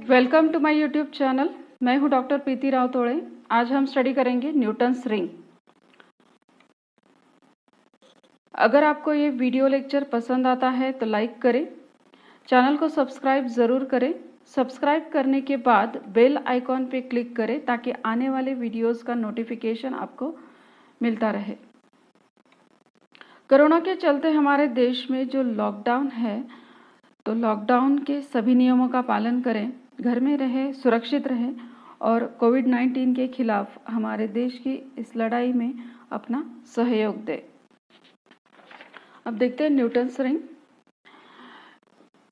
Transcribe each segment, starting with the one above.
Welcome to my YouTube channel. मैं हूं doctor प्रीति रावतोड़े। आज हम स्टडी करेंगे न्यूटन्स रिंग। अगर आपको ये वीडियो लेक्चर पसंद आता है तो लाइक करें, चैनल को सब्सक्राइब ज़रूर करें। सब्सक्राइब करने के बाद बेल आइकॉन पे क्लिक करें ताकि आने वाले वीडियोस का नोटिफिकेशन आपको मिलता रहे। कोरोना के चलते हमारे देश में जो लॉकडाउन है, तो लॉकडाउन के सभी नियमों का पालन करें, घर में रहें, सुरक्षित रहें और कोविड-19 के खिलाफ हमारे देश की इस लड़ाई में अपना सहयोग दें। अब देखते हैं न्यूटन्स रिंग।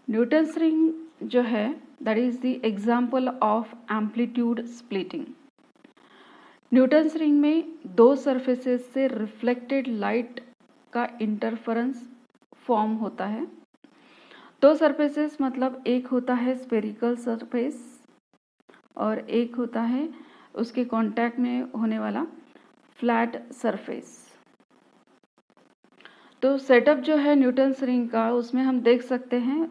न्यूटन्स रिंग जो है that is the example of amplitude splitting. Newton's ring में दो सरफेसेस से रिफ्लेक्टेड लाइट का इंटरफेरेंस फॉर्म होता है। दो सरफेसेस मतलब एक होता है स्फेरिकल सरफेस और एक होता है उसके कांटेक्ट में होने वाला फ्लैट सरफेस। तो सेटअप जो है न्यूटन्स रिंग का, उसमें हम देख सकते हैं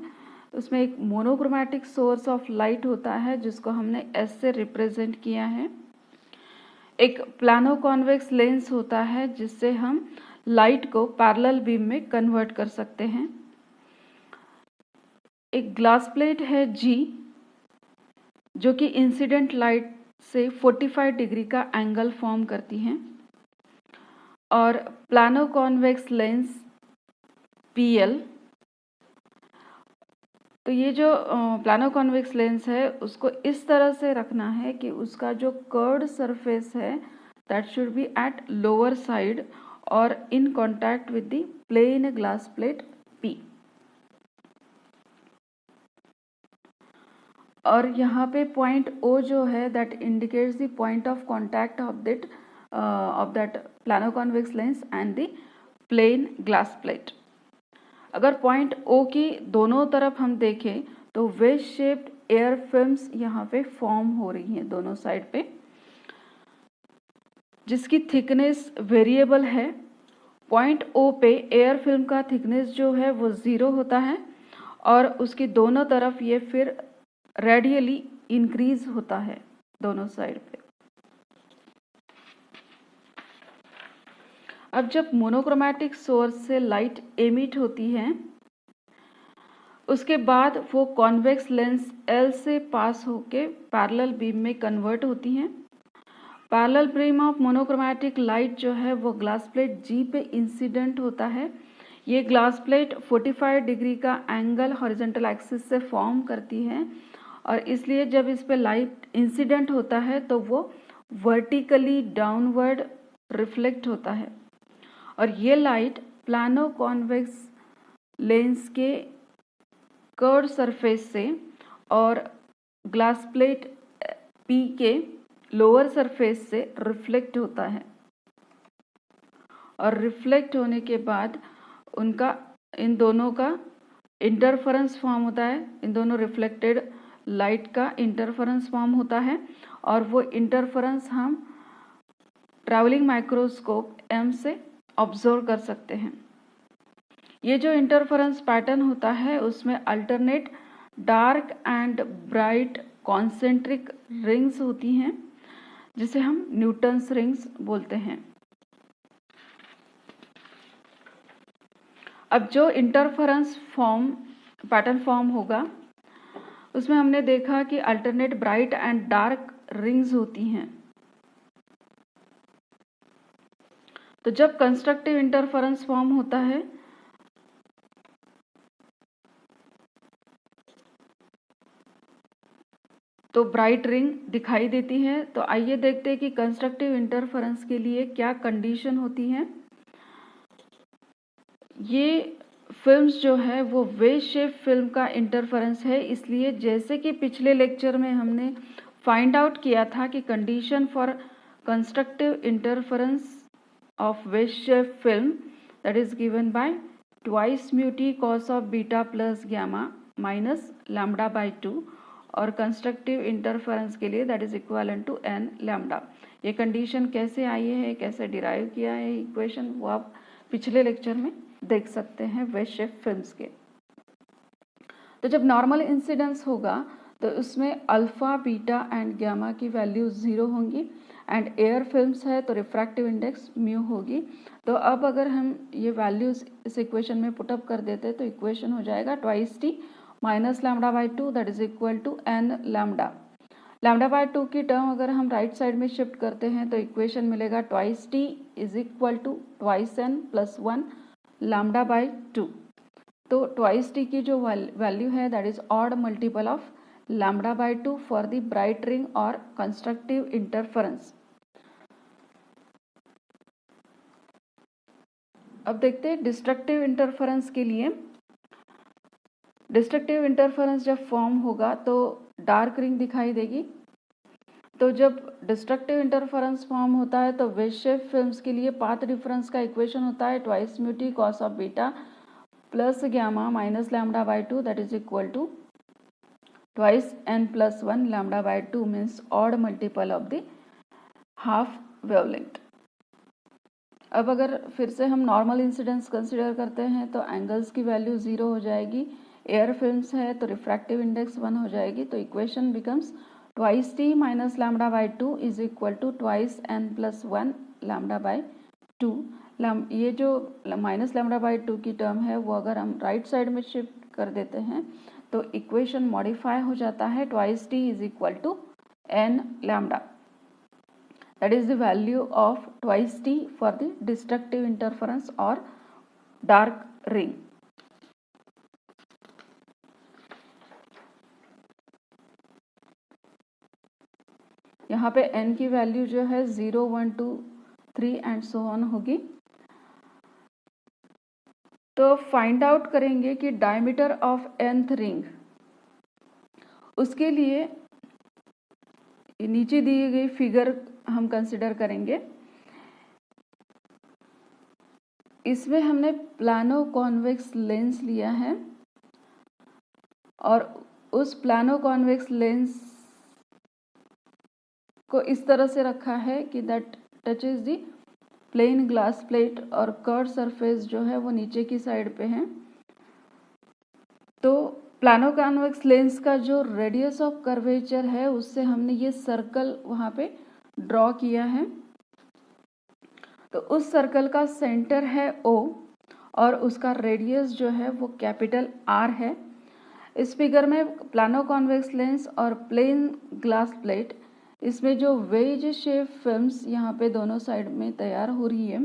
उसमें एक मोनोक्रोमैटिक सोर्स ऑफ लाइट होता है जिसको हमने एस से रिप्रेजेंट किया है। एक प्लानो कॉन्वेक्स लेंस होता है जिससे हम लाइट को पैरेलल बीम में कन्वर्ट कर सकते हैं। एक ग्लास प्लेट है जी जो कि इंसिडेंट लाइट से 45 डिग्री का एंगल फॉर्म करती हैं, और प्लानो कॉन्वेक्स लेंस पीएल। तो ये जो प्लानो कॉन्वेक्स लेंस है उसको इस तरह से रखना है कि उसका जो कर्व्ड सरफेस है that should be at lower side और in contact with the plane glass plate P. और यहाँ पे पॉइंट O जो है that indicates the point of contact of that plano convex lens and the plane glass plate. अगर point O की दोनों तरफ हम देखें तो वेज शेप्ड एयर फिल्म्स यहाँ पे फॉर्म हो रही हैं दोनों साइड पे, जिसकी थिकनेस वेरिएबल है। पॉइंट O पे एयर फिल्म का थिकनेस जो है वो 0 होता है और उसकी दोनों तरफ ये फिर रेडियली इंक्रीज होता है दोनों साइड पे। अब जब मोनोक्रोमैटिक सोर्स से लाइट एमिट होती है उसके बाद वो कॉन्वेक्स लेंस L से पास होके पैरेलल बीम में कन्वर्ट होती हैं। Parallel beam of monochromatic light जो है वो ग्लास प्लेट G पे इंसिडेंट होता है। ये ग्लास प्लेट 45 डिग्री का एंगल हॉरिजॉन्टल एक्सिस से फॉर्म करती है और इसलिए जब इस पे लाइट इंसिडेंट होता है तो वो वर्टिकली डाउनवर्ड रिफ्लेक्ट होता है, और ये लाइट प्लानो कॉन्वेक्स लेंस के कर्व सरफेस से और ग्लास प्लेट P के लोअर सरफेस से रिफ्लेक्ट होता है, और रिफ्लेक्ट होने के बाद उनका इन दोनों का इंटरफेरेंस फॉर्म होता है। इन दोनों रिफ्लेक्टेड लाइट का इंटरफेरेंस फॉर्म होता है और वो इंटरफेरेंस हम ट्रैवलिंग माइक्रोस्कोप M से ऑब्जर्व कर सकते हैं। ये जो इंटरफेरेंस पैटर्न होता है उसमें alternate dark and bright concentric rings होती हैं जिसे हम न्यूटन्स रिंग्स बोलते हैं। अब जो इंटरफेरेंस पैटर्न फॉर्म होगा उसमें हमने देखा कि alternate bright and dark rings होती हैं। तो जब कंस्ट्रक्टिव इंटरफेरेंस फॉर्म होता है तो ब्राइट रिंग दिखाई देती है। तो आइए देखते हैं कि कंस्ट्रक्टिव इंटरफेरेंस के लिए क्या कंडीशन होती है। ये फिल्म्स जो है वो वेव शेप फिल्म का इंटरफेरेंस है, इसलिए जैसे कि पिछले लेक्चर में हमने फाइंड आउट किया था कि condition for constructive interference of wave shape film that is given by twice mu T cos of beta plus gamma minus lambda by 2, और कंस्ट्रक्टिव इंटरफेरेंस के लिए that is equivalent to n lambda. ये condition कैसे आई है, कैसे derive किया है इक्वेशन, वो आप पिछले लेक्चर में देख सकते हैं वेव शेप फिल्म्स के। तो जब नॉर्मल इंसिडेंस होगा तो उसमें अल्फ़ा, बीटा एंड गामा की वैल्यू 0 होंगी एंड एयर फिल्म्स है तो रिफ्रैक्टिव इंडेक्स म्यू होगी। तो अब अगर हम ये वैल्यूज इस इक्वेशन में पुटअप कर देते हैं तो इक्वेशन हो जाएगा twice T minus lambda by 2 that is equal to N lambda. Lambda by 2 की टर्म अगर हम राइट साइड में शिफ्ट करते हैं तो इक्वेशन मिलेगा twice T is equal to twice N plus 1 lambda by 2। तो ट्वाइस टी की जो वैल्यू है that is odd multiple of lambda by 2 for the bright ring और कंस्ट्रक्टिव इंटरफेरेंस। अब देखते हैं डिस्ट्रक्टिव इंटरफेरेंस के लिए। डिस्ट्रक्टिव इंटरफेरेंस जब फॉर्म होगा तो डार्क रिंग दिखाई देगी। तो जब डिस्ट्रक्टिव इंटरफेरेंस फॉर्म होता है तो वेव शेप फिल्म्स के लिए पाथ डिफरेंस का इक्वेशन होता है twice mu T cos of beta plus gamma minus lambda by 2 that is equal to twice N plus 1 lambda by 2 means odd multiple of the half wavelength. अब अगर फिर से हम नॉर्मल इंसिडेंस कंसिडर करते हैं तो एंगल्स की value 0 हो जाएगी। एयर फिल्म्स है तो रिफ्रैक्टिव इंडेक्स 1 हो जाएगी। तो equation becomes twice T minus lambda by 2 is equal to twice N plus 1 lambda by 2। ये जो माइनस लैम्डा बाई 2 की टर्म है वो अगर हम राइट साइड में शिफ्ट कर देते हैं तो इक्वेशन मॉडिफाई हो जाता है twice T is equal to N lambda. That is the value of twice t for the destructive interference or dark ring. यहाँ पे n की वैल्यू जो है 0, 1, 2, 3 एंड सो ऑन होगी। तो फाइंड आउट करेंगे कि डायमीटर ऑफ nth रिंग, उसके लिए नीचे दी गई फिगर हम कंसिडर करेंगे। इसमें हमने प्लानो कॉन्वेक्स लेंस लिया है और उस प्लानो कॉन्वेक्स लेंस को इस तरह से रखा है कि that touches the plane glass plate और कर्व सरफेस जो है वो नीचे की साइड पे है। तो प्लानो कॉन्वेक्स लेंस का जो रेडियस ऑफ कर्वेचर है उससे हमने ये सर्कल वहाँ पे ड्रॉ किया है। तो उस सर्कल का सेंटर है O और उसका रेडियस जो है वो कैपिटल R है। इस फिगर में प्लानो कॉन्वेक्स लेंस और प्लेन ग्लास प्लेट, इसमें जो वेज शेप फिल्म्स यहाँ पे दोनों साइड में तैयार हो रही है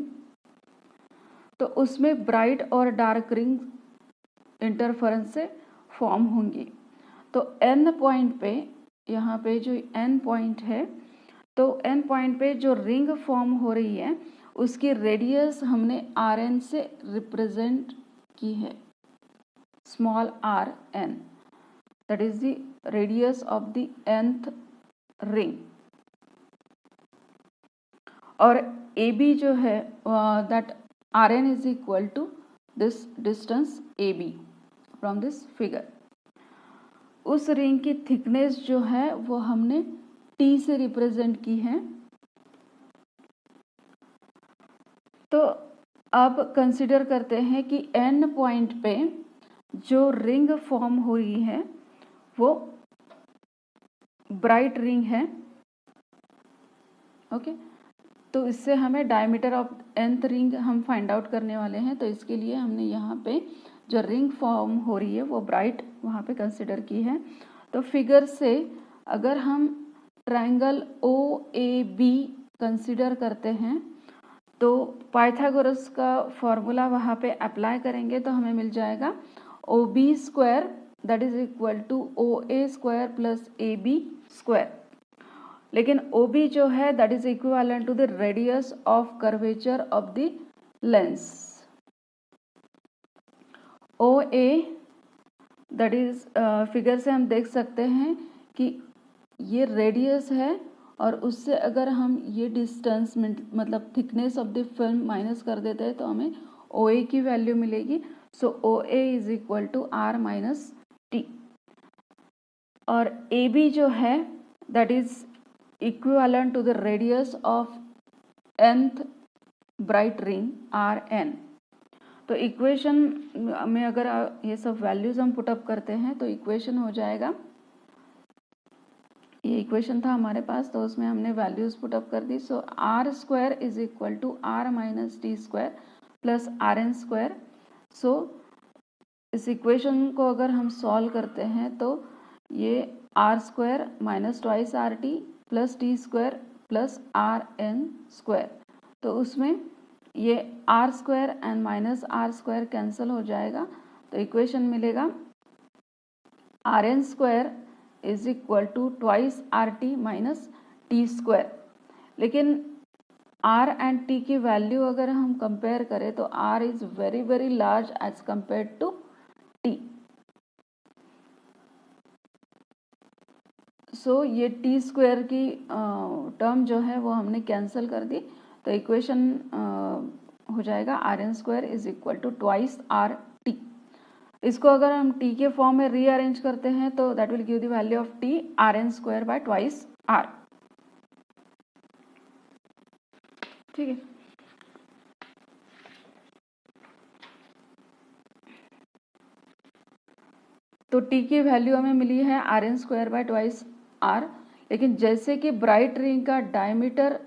तो उसमें ब्राइट और डार्क रिंग इंटरफेरेंस से फॉर्म होंगी। तो n पॉइंट पे, यहाँ पे जो n पॉइंट है तो n पॉइंट पे जो रिंग फॉर्म हो रही है उसकी रेडियस हमने Rn से रिप्रेजेंट की है, small rn, that is the radius of the nth ring. और AB जो है that Rn is equal to this distance AB from this figure. उस रिंग की थिकनेस जो है वो हमने T से रिप्रेजेंट की है। तो अब कंसिडर करते हैं कि N पॉइंट पे जो रिंग फॉर्म हो रही है वो ब्राइट रिंग है। ओके, तो इससे हमें डायमीटर ऑफ nth रिंग हम फाइंड आउट करने वाले हैं। तो इसके लिए हमने यहाँ पे जो रिंग फॉर्म हो रही है वो ब्राइट वहाँ पे कंसिडर की है। तो फिगर से अगर हम ट्रायंगल OAB कंसिडर करते हैं तो पाइथागोरस का फॉर्मूला वहाँ पे अप्लाई करेंगे तो हमें मिल जाएगा OB square that is equal to OA square plus AB square. लेकिन OB जो है that is equivalent to the radius of curvature of the lens. OA that is figure से हम देख सकते हैं कि ये रेडियस है और उससे अगर हम ये डिस्टेंस मतलब thickness of the film minus कर देते हैं तो हमें OA की वैल्यू मिलेगी। So OA is equal to R minus T। और AB जो है that is equivalent to the radius of nth bright ring Rn। तो इक्वेशन में अगर ये सब वैल्यूज हम पुटअप करते हैं तो इक्वेशन हो जाएगा ये इक्वेशन था हमारे पास, तो उसमें हमने वैल्यूज पुटअप कर दी। So R square is equal to R minus T square plus R N square. So इस इक्वेशन को अगर हम सॉल्व करते हैं तो ये R square minus twice R T plus T square plus R N square, तो उसमें ये R square and minus R square cancel हो जाएगा, तो इक्वेशन मिलेगा R N square is equal to twice R T minus T square. लेकिन R and T की value अगर हम कंपेयर करें तो R is very very large as compare to T. So ये टी स्क्वायर की टर्म जो है वो हमने कैंसिल कर दी, तो इक्वेशन हो जाएगा R N square is equal to twice R T. इसको अगर हम टी के फॉर्म में रीअरेंज करते हैं तो that will give the value of T R N square by twice R. ठीक है, तो टी की वैल्यू हमें मिली है R N square by twice R. लेकिन जैसे कि ब्राइट रिंग का डायमीटर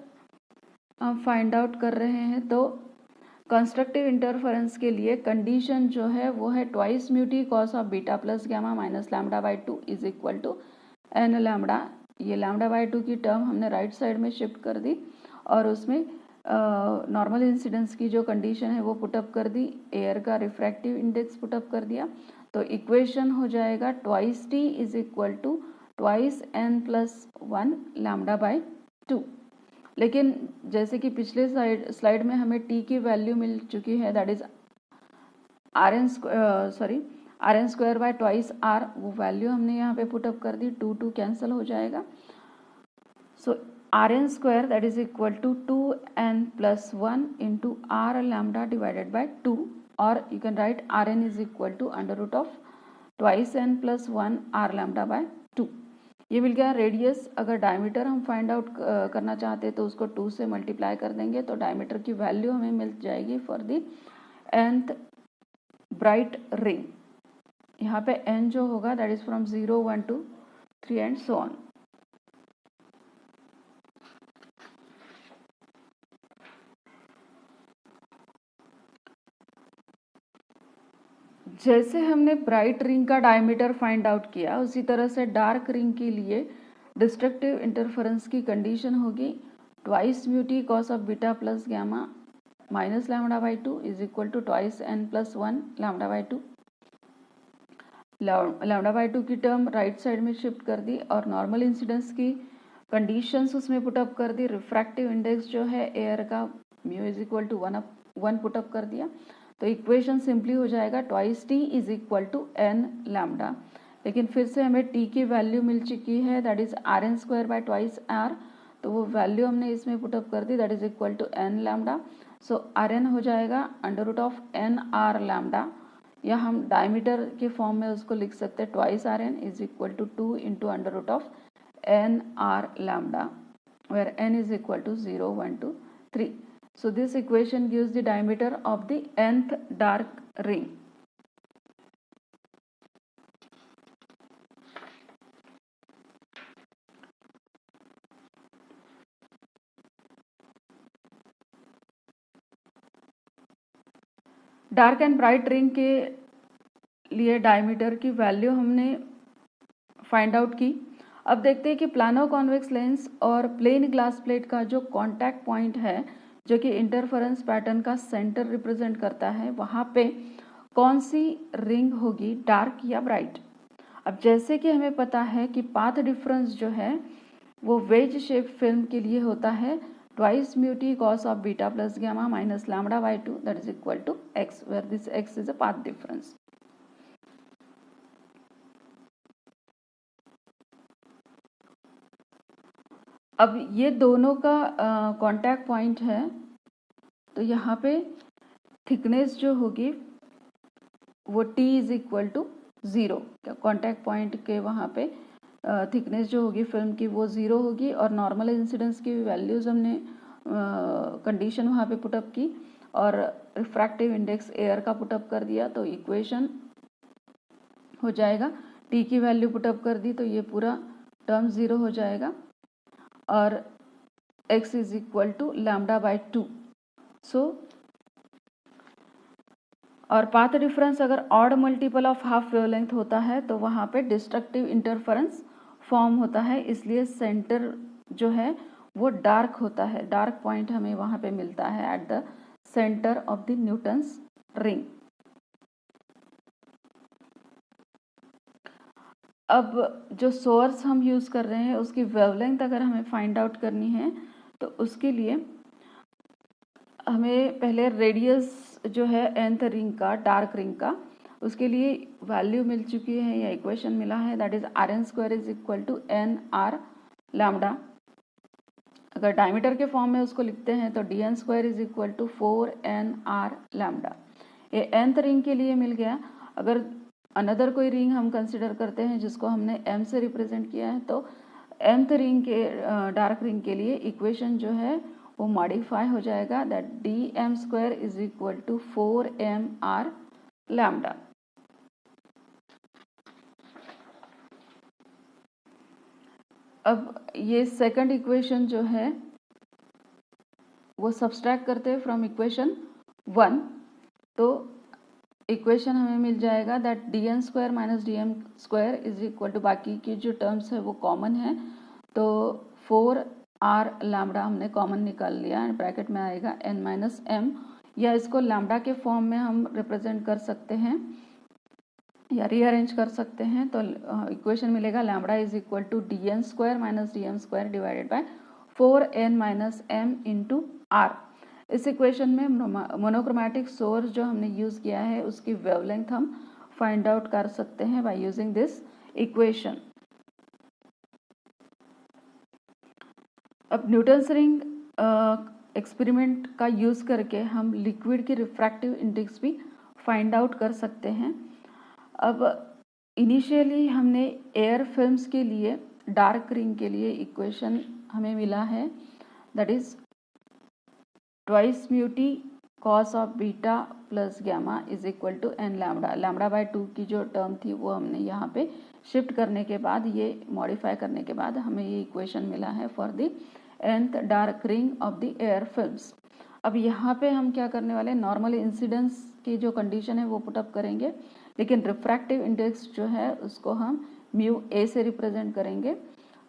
हम फाइंड आउट कर रहे हैं, तो कंस्ट्रक्टिव इंटरफेरेंस के लिए कंडीशन जो है वो है twice mu T cos of beta plus gamma minus lambda by two is equal to N lambda. ये लैम्डा बाई टू की टर्म हमने राइट साइड में शिफ्ट कर दी और उसमें नॉर्मल इंसिडेंस की जो कंडीशन है वो पुटअप कर दी, एयर का रिफ्रैक्टिव इंडेक्स पुटअप कर दिया, तो इक्वेशन हो जाएगा twice T is equal to twice N plus one lambda by two. लेकिन जैसे कि पिछले स्लाइड में हमें टी की वैल्यू मिल चुकी है, that is R N square by twice R, वो वैल्यू हमने यहाँ पे पुटअप कर दी, टू टू कैंसिल हो जाएगा। So R N square that is equal to two N plus one into R lambda divided by two, और you can write R N is equal to under root of twice N plus one R lambda by two. ये मिल गया radius. अगर diameter हम find out करना चाहते हैं तो उसको 2 से मल्टीप्लाई कर देंगे, तो डायमीटर की वैल्यू हमें मिल जाएगी for the nth bright ring. यहाँ पे n जो होगा that is from 0 1 2 3 and so on. जैसे हमने ब्राइट रिंग का डायमीटर फाइंड आउट किया, उसी तरह से डार्क रिंग के लिए डिस्ट्रक्टिव इंटरफेरेंस की कंडीशन होगी twice mu T cos of beta plus gamma minus lambda by two is equal to twice N plus one lambda by two. Lambda by two की term right side में shift कर दी और normal incidence की conditions उसमें put up कर दी। Refractive index जो है एयर का mu is equal to one put up कर दिया, तो इक्वेशन सिंपली हो जाएगा twice T is equal to N lambda. लेकिन फिर से हमें टी की वैल्यू मिल चुकी है that is R N square by twice R, तो वो वैल्यू हमने इसमें पुटअप कर दी that is equal to N lambda. So R N हो जाएगा under root of N R lambda, या हम डायमीटर के फॉर्म में उसको लिख सकते हैं twice R N is equal to two into under root of N R lambda, where n is equal to 0 1 2 3. So this equation gives the diameter of the nth dark ring. Dark and bright ring के लिए diameter की value हमने find out की। अब देखते हैं कि plano convex lens और प्लेन ग्लास प्लेट का जो कॉन्टैक्ट पॉइंट है, जो कि इंटरफेरेंस पैटर्न का सेंटर रिप्रेजेंट करता है, वहाँ पे कौन सी रिंग होगी, डार्क या ब्राइट। अब जैसे कि हमें पता है कि पाथ डिफरेंस जो है वो वेज शेप फिल्म के लिए होता है twice mu T cos of beta plus gamma minus lambda by two that is equal to X, where this X is a path difference. अब ये दोनों का कांटेक्ट पॉइंट है, तो यहाँ पे थिकनेस जो होगी वो t is equal to 0, contact point के वहाँ पे थिकनेस जो होगी फिल्म की वो 0 होगी, और नॉर्मल इंसिडेंस की वैल्यूज हमने कंडीशन वहाँ पे पुटअप की और रिफ्रैक्टिव इंडेक्स एयर का पुटअप कर दिया, तो इक्वेशन हो जाएगा t की वैल्यू पुटअप कर दी तो ये पूरा टर्म 0 हो जाएगा और x is equal to lambda by 2। So और पाथ डिफरेंस अगर odd multiple of half wavelength होता है तो वहाँ पे डिस्ट्रक्टिव इंटरफेरेंस फॉर्म होता है, इसलिए सेंटर जो है वो डार्क होता है। डार्क पॉइंट हमें वहाँ पे मिलता है at the centre of the Newton's ring. अब जो सोर्स हम यूज़ कर रहे हैं उसकी वेवलेंथ अगर हमें फाइंड आउट करनी है तो उसके लिए हमें पहले रेडियस जो है nth रिंग का, डार्क रिंग का, उसके लिए वैल्यू मिल चुकी है या इक्वेशन मिला है, that is Rn² is equal to NR lambda. अगर डायमीटर के फॉर्म में उसको लिखते हैं तो Dn² is equal to 4NR lambda. ये nth रिंग के लिए मिल गया। अगर अनदर कोई रिंग हम कंसिडर करते हैं जिसको हमने m से रिप्रेजेंट किया है तो mth रिंग के डार्क रिंग के लिए इक्वेशन जो है वो मॉडिफाई हो जाएगा, that Dm² is equal to 4MR lambda. अब ये सेकंड इक्वेशन जो है वो सब्सट्रैक्ट करते हैं फ्रॉम इक्वेशन 1, तो इक्वेशन हमें मिल जाएगा that Dn² minus Dm² is equal to, बाकी की जो टर्म्स है वो कॉमन है तो 4R लैम्डा हमने कॉमन निकाल लिया एंड ब्रैकेट में आएगा n माइनस m, या इसको लैम्डा के फॉर्म में हम रिप्रेजेंट कर सकते हैं या रीअरेंज कर सकते हैं। तो इक्वेशन मिलेगा lambda is equal to Dn² minus Dm² divided by 4n minus m into R. इस इक्वेशन में मोनोक्रोमैटिक सोर्स जो हमने यूज़ किया है उसकी वेवलेंथ हम फाइंड आउट कर सकते हैं बाय यूजिंग दिस इक्वेशन। अब न्यूटन्स रिंग एक्सपेरिमेंट का यूज़ करके हम लिक्विड की रिफ्रैक्टिव इंडेक्स भी फाइंड आउट कर सकते हैं। अब इनिशियली हमने एयर फिल्म्स के लिए, डार्क रिंग के लिए इक्वेशन हमें मिला है, that is twice mu T cos of beta plus gamma is equal to n lambda. Lambda by 2 की जो टर्म थी वो हमने यहाँ पे शिफ्ट करने के बाद, ये मॉडिफाई करने के बाद हमें ये इक्वेशन मिला है for the nth dark ring of the air films. अब यहाँ पे हम क्या करने वाले हैं, नॉर्मल इंसिडेंस की जो कंडीशन है वो पुटअप करेंगे, लेकिन रिफ्रैक्टिव इंडेक्स जो है उसको हम म्यू ए से रिप्रेजेंट करेंगे,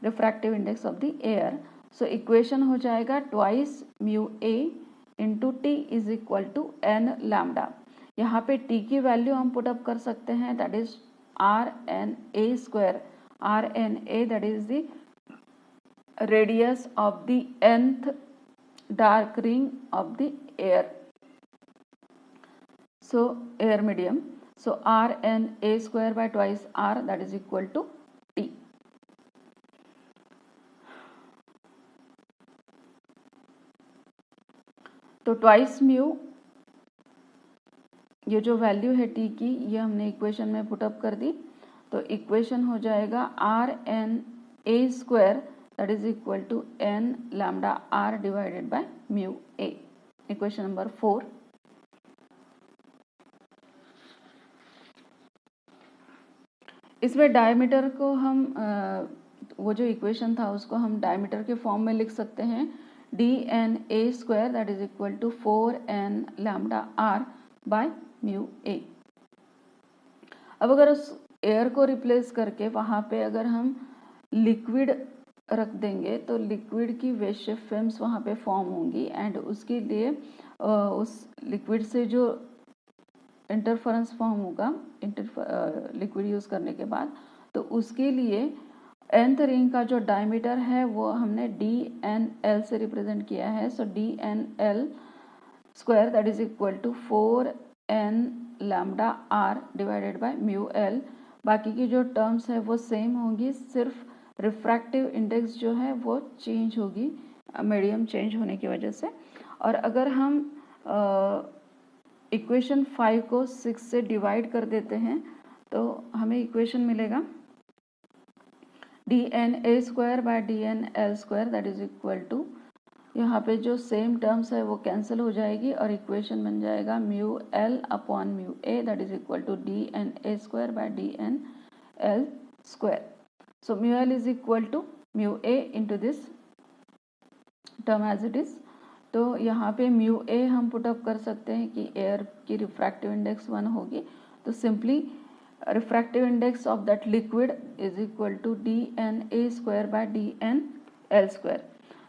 refractive index of the air. So equation हो जाएगा twice mu A into T is equal to n lambda. यहाँ पे t की वैल्यू हम पुटअप कर सकते हैं, that is Rna², Rna that is the radius of the nth dark ring of the air, so air medium, so Rna² by twice R that is equal to T। तो twice mu, ये जो value है T की ये हमने equation में put up कर दी, तो इक्वेशन हो जाएगा Rna² that is equal to n lambda R divided by mu A, equation number 4। इसमें डायमीटर को हम वो जो इक्वेशन था उसको हम डायमीटर के फॉर्म में लिख सकते हैं, Dna² that is equal to 4n lambda R by mu A. अब अगर उस एयर को रिप्लेस करके वहाँ पे अगर हम लिक्विड रख देंगे तो लिक्विड की वेव शेप फिल्म्स वहाँ पे फॉर्म होंगी एंड उसके लिए उस लिक्विड से जो इंटरफेरेंस फॉर्म होगा लिक्विड यूज़ करने के बाद, तो उसके लिए nth रिंग का जो डायमीटर है वो हमने DNL से रिप्रेजेंट किया है, so DNL² that is equal to 4n lambda R divided by mu L. बाकी की जो टर्म्स है वो सेम होंगी, सिर्फ रिफ्रैक्टिव इंडेक्स जो है वो चेंज होगी मीडियम चेंज होने की वजह से। और अगर हम इक्वेशन 5 को 6 से डिवाइड कर देते हैं तो हमें इक्वेशन मिलेगा Dna² by DNL² that is equal to, यहाँ पे जो सेम टर्म्स है वो कैंसिल हो जाएगी और इक्वेशन बन जाएगा mu L upon mu A that is equal to Dna² by DNL²। So mu L is equal to mu A into this term as it is. तो यहाँ पे म्यू ए हम पुटअप कर सकते हैं कि एयर की रिफ्रैक्टिव इंडेक्स 1 होगी, तो simply refractive index of that liquid is equal to D N A square by D N L square.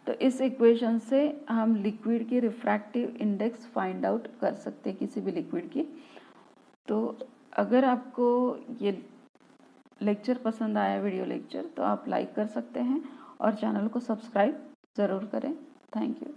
तो इस इक्वेशन से हम लिक्विड की रिफ्रैक्टिव इंडेक्स फाइंड आउट कर सकते हैं किसी भी लिक्विड की। तो अगर आपको ये लेक्चर पसंद आया, वीडियो लेक्चर, तो आप लाइक कर सकते हैं और चैनल को सब्सक्राइब ज़रूर करें। Thank you.